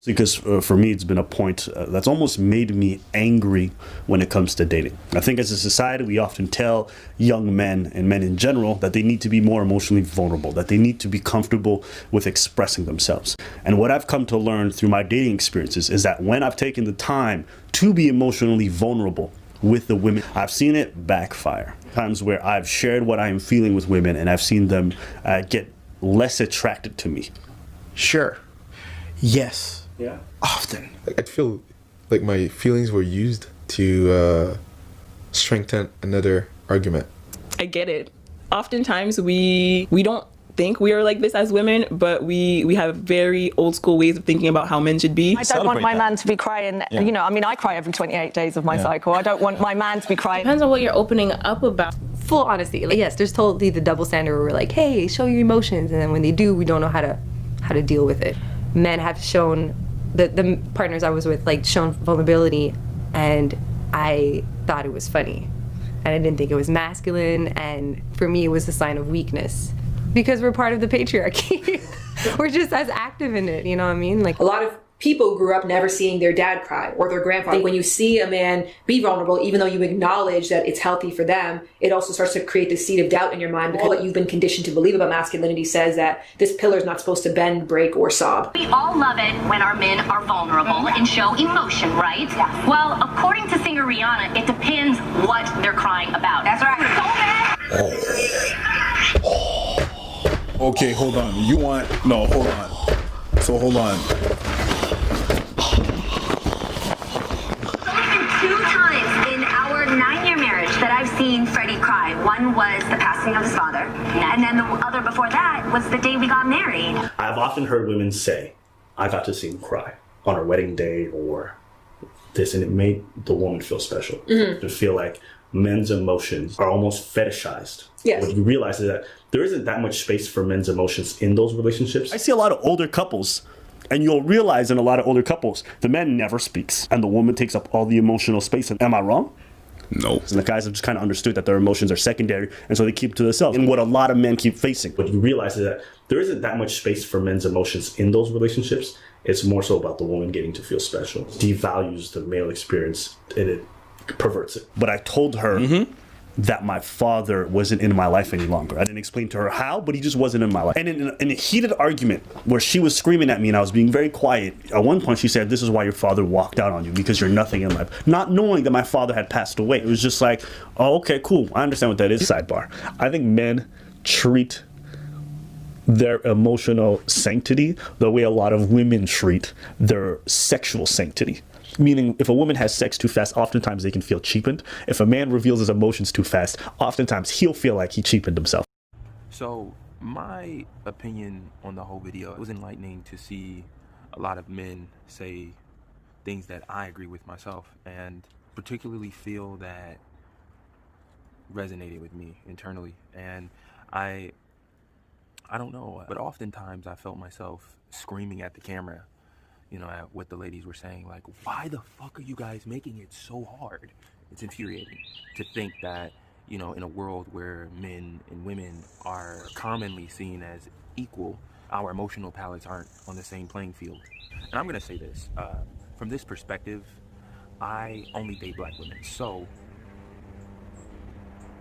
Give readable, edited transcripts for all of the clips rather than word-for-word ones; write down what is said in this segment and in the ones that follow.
Because for me, it's been a point that's almost made me angry when it comes to dating. I think as a society, we often tell young men and men in general that they need to be more emotionally vulnerable, that they need to be comfortable with expressing themselves. And what I've come to learn through my dating experiences is that when I've taken the time to be emotionally vulnerable with the women, I've seen it backfire. Times where I've shared what I am feeling with women and I've seen them get less attracted to me. Sure. Yes. Yeah. Often. I feel like my feelings were used to strengthen another argument. I get it. Oftentimes we don't think we are like this as women, but we have very old school ways of thinking about how men should be. I don't want my man to be crying. Yeah. You know, I mean, I cry every 28 days of my cycle. I don't want my man to be crying. Depends on what you're opening up about. Full honesty. Like, yes, there's totally the double standard where we're like, hey, show your emotions. And then when they do, we don't know how to deal with it. Men have shown, the partners I was with, like, shown vulnerability, and I thought it was funny. And I didn't think it was masculine, and for me it was a sign of weakness. Because we're part of the patriarchy. We're just as active in it, you know what I mean? Like, a lot of people grew up never seeing their dad cry or their grandfather. When you see a man be vulnerable, even though you acknowledge that it's healthy for them, it also starts to create this seed of doubt in your mind because what you've been conditioned to believe about masculinity says that this pillar is not supposed to bend, break, or sob. We all love it when our men are vulnerable and show emotion, right? Yeah. Well, according to singer Rihanna, it depends what they're crying about. That's right. Okay, hold on. Hold on. So hold on. That I've seen Freddie cry. One was the passing of his father, and then the other before that was the day we got married. I've often heard women say, I got to see him cry on our wedding day or this, and it made the woman feel special. To feel like men's emotions are almost fetishized. Yes. What you realize is that there isn't that much space for men's emotions in those relationships. I see a lot of older couples, and you'll realize in a lot of older couples, the man never speaks, and the woman takes up all the emotional space. Am I wrong? No. And the guys have just kind of understood that their emotions are secondary, and so they keep it to themselves. And what a lot of men keep facing, what you realize is that there isn't that much space for men's emotions in those relationships. It's more so about the woman getting to feel special. Devalues the male experience, and it perverts it. But I told her that my father wasn't in my life any longer. I didn't explain to her how, but he just wasn't in my life. And in a heated argument where she was screaming at me and I was being very quiet, at one point she said, this is why your father walked out on you, because you're nothing in life. Not knowing that my father had passed away. It was just like, oh, okay, cool. I understand what that is. Sidebar. I think men treat their emotional sanctity the way a lot of women treat their sexual sanctity. Meaning, if a woman has sex too fast, oftentimes they can feel cheapened. If a man reveals his emotions too fast, oftentimes he'll feel like he cheapened himself. So, my opinion on the whole video, it was enlightening to see a lot of men say things that I agree with myself, and particularly feel that resonated with me internally. And I don't know, but oftentimes I felt myself screaming at the camera, you know, at what the ladies were saying, like, why the fuck are you guys making it so hard? It's infuriating to think that, you know, in a world where men and women are commonly seen as equal, our emotional palettes aren't on the same playing field. And I'm gonna say this, from this perspective, I only date black women, so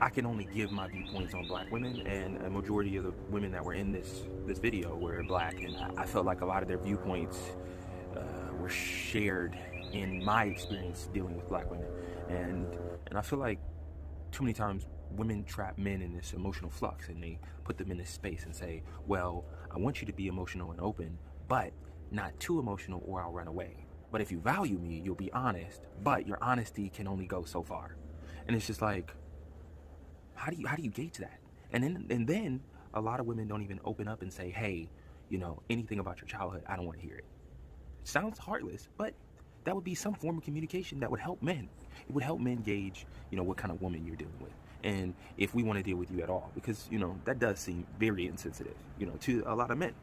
I can only give my viewpoints on black women, and a majority of the women that were in this video were black, and I felt like a lot of their viewpoints were shared in my experience dealing with black women. And I feel like too many times women trap men in this emotional flux, and they put them in this space and say, well, I want you to be emotional and open, but not too emotional or I'll run away. But if you value me, you'll be honest, but your honesty can only go so far. And it's just like, how do you gauge that? And then a lot of women don't even open up and say, hey, you know, anything about your childhood, I don't want to hear it. It sounds heartless, but that would be some form of communication that would help men. It would help men gauge, you know, what kind of woman you're dealing with, and if we want to deal with you at all, because, you know, that does seem very insensitive, you know, to a lot of men,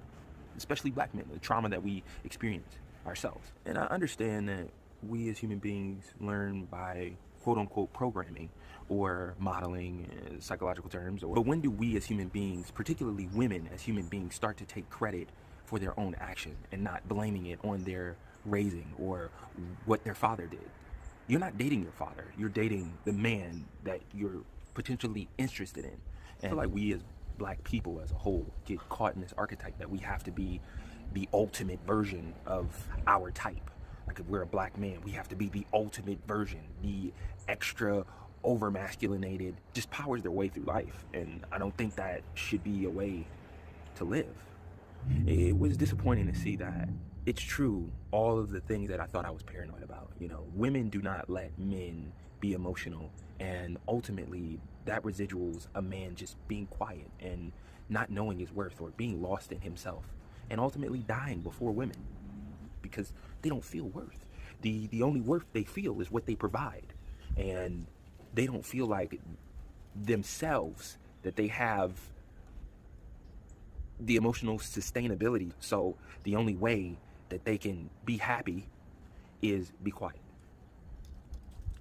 especially black men, the trauma that we experience ourselves. And I understand that we as human beings learn by quote-unquote programming or modeling, psychological terms, but when do we as human beings, particularly women as human beings, start to take credit for their own action and not blaming it on their raising or what their father did. You're not dating your father. You're dating the man that you're potentially interested in. And I feel like we as black people as a whole get caught in this archetype that we have to be the ultimate version of our type. Like if we're a black man, we have to be the ultimate version, the extra over masculinated, just powers their way through life. And I don't think that should be a way to live. It was disappointing to see that it's true, all of the things that I thought I was paranoid about. You know, women do not let men be emotional, and ultimately that residuals a man just being quiet and not knowing his worth or being lost in himself, and ultimately dying before women because they don't feel worth. The only worth they feel is what they provide, and they don't feel like themselves that they have the emotional sustainability. So the only way that they can be happy is be quiet.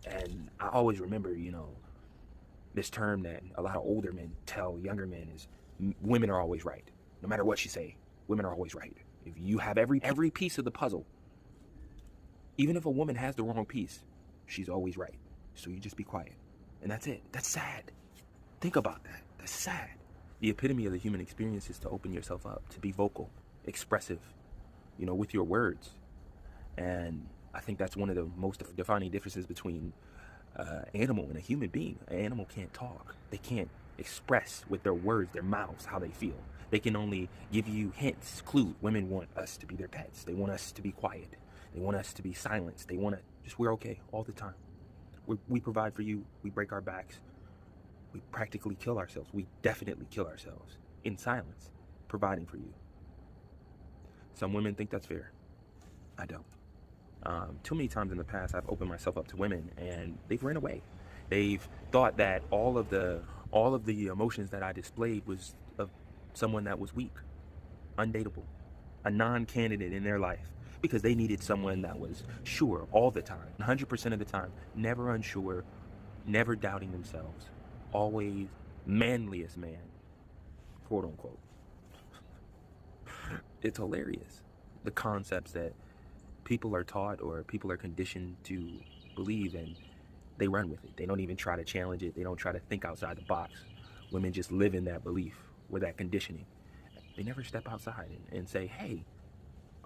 And I always remember, you know, this term that a lot of older men tell younger men is women are always right. No matter what you say, women are always right. If you have every piece of the puzzle, even if a woman has the wrong piece, she's always right. So you just be quiet. And that's it. That's sad. Think about that. That's sad. The epitome of the human experience is to open yourself up, to be vocal, expressive, you know, with your words. And I think that's one of the most defining differences between an animal and a human being. An animal can't talk. They can't express with their words, their mouths, how they feel. They can only give you hints, clues. Women want us to be their pets. They want us to be quiet. They want us to be silenced. They want to just, we're okay all the time. We provide for you. We break our backs. We practically kill ourselves. We definitely kill ourselves in silence, providing for you. Some women think that's fair. I don't. Too many times in the past, I've opened myself up to women, and they've ran away. They've thought that all of the emotions that I displayed was of someone that was weak, undateable, a non-candidate in their life, because they needed someone that was sure all the time, 100% of the time, never unsure, never doubting themselves, always manliest man, quote unquote. It's hilarious, the concepts that people are taught or people are conditioned to believe, and they run with it. They don't even try to challenge it. They don't try to think outside the box. Women just live in that belief or that conditioning. They never step outside and say, hey,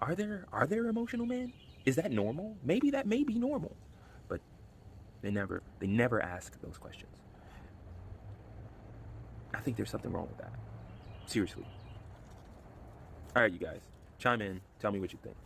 are there emotional men? Is that normal? Maybe that may be normal. But they never ask those questions. I think there's something wrong with that. Seriously. All right, you guys, chime in. Tell me what you think.